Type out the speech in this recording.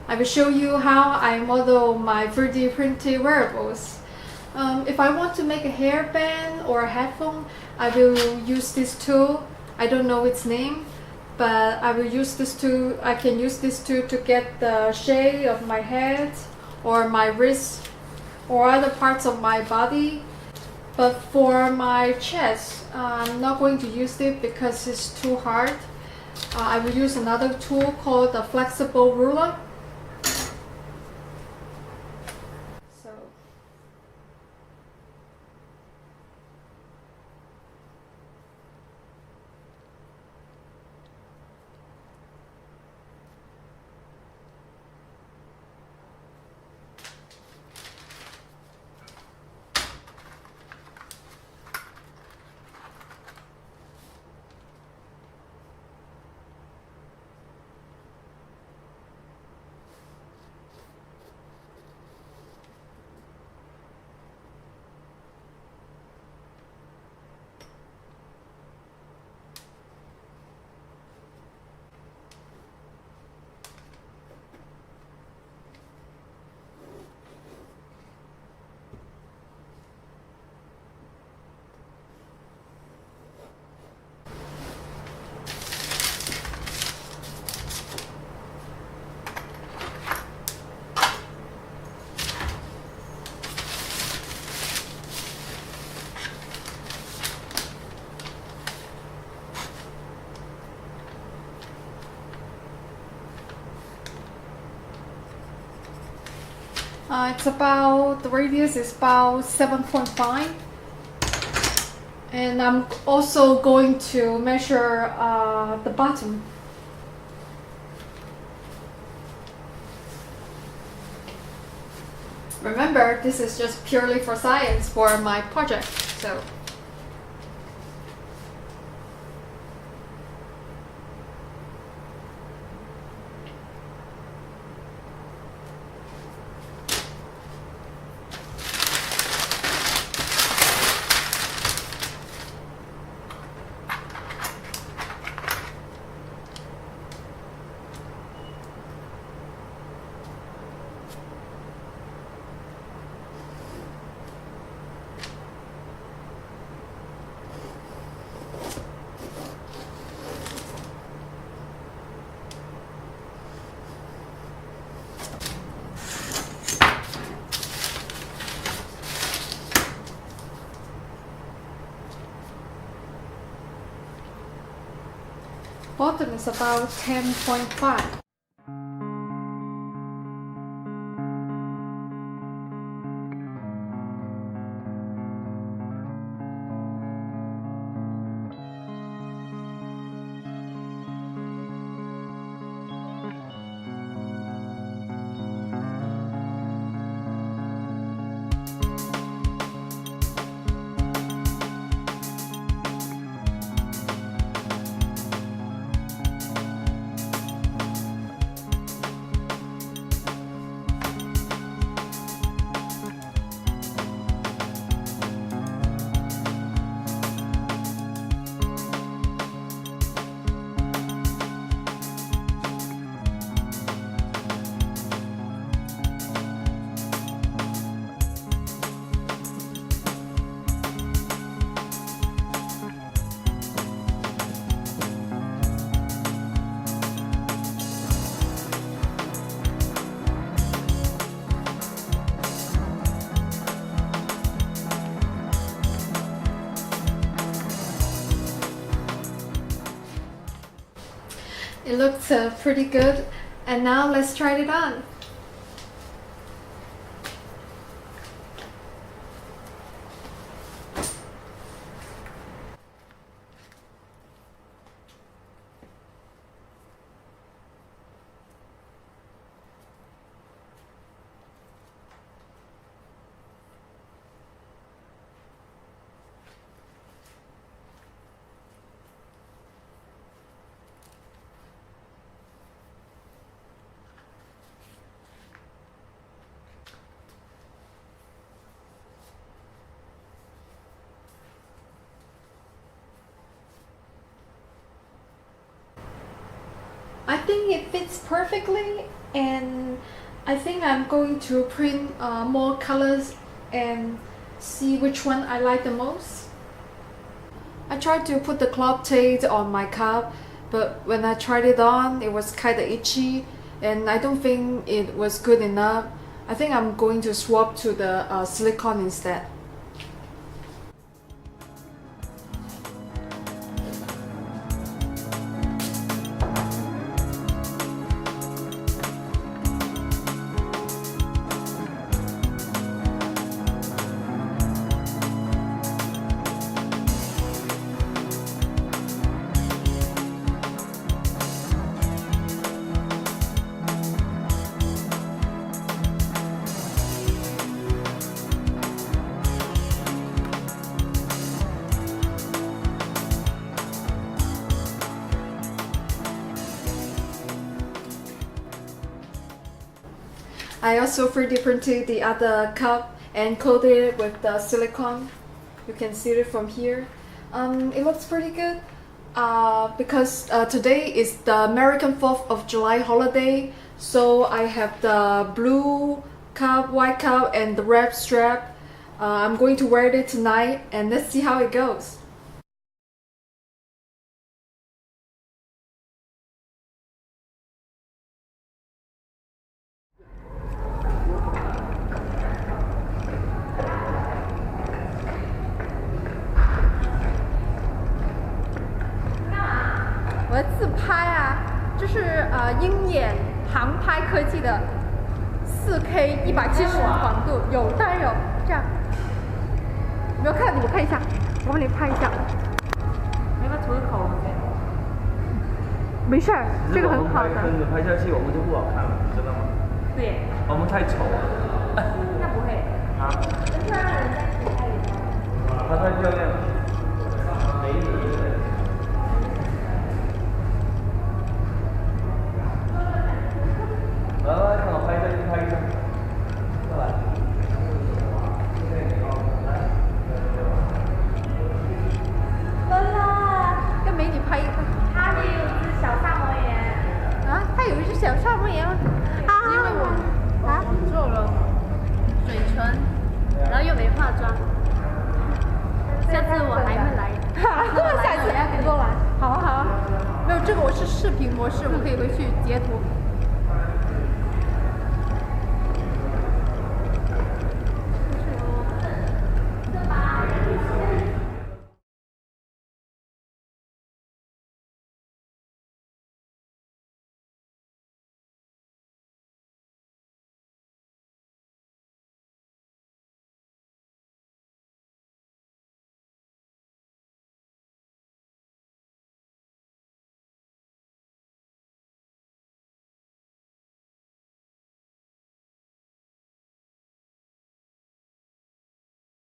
I will show you how I model my 3D printed wearables. If I want to make a hairband or a headphone, I will use this tool. I don't know its name, but I will use this tool. I can use this tool to get the shape of my head or my wrist or other parts of my body. But for my chest, I'm not going to use it because it's too hard. I will use another tool called the flexible ruler. So the radius is about 7.5. And I'm also going to measure the bottom. Remember, this is just purely for science for my project. So bottom is about 10.5. It looks pretty good, and now let's try it on. I think it fits perfectly, and I think I'm going to print more colors and see which one I like the most. I tried to put the cloth tape on my cup, but when I tried it on, it was kind of itchy, and I don't think it was good enough. I think I'm going to swap to the silicone instead. I also 3D printed the other cup and coated it with the silicone. You can see it from here. It looks pretty good because today is the American 4th of July holiday. So I have the blue cup, white cup, and the red strap. I'm going to wear it tonight, and let's see how it goes.我的自拍啊，这是鹰眼航拍科技的4K 170广度，有，当然有。这样，有没有看？你看一下，我帮你拍一下。要不要涂个口红？没事儿，这个很好的。跟着拍下去我们就不好看了，知道吗？对。我们太丑了。那不会。啊？那让人家自己拍一张。她太漂亮了，美女。来，看我拍一下就拍一张，过来。来啦，跟美女拍一张。他也有一只小萨摩耶。啊，他有一只小萨摩耶吗？啊，因为我做了嘴唇，然后又没化妆。下次我还会来。下次我要跟过来。好啊好啊，没有这个我是视频模式，我可以回去截图。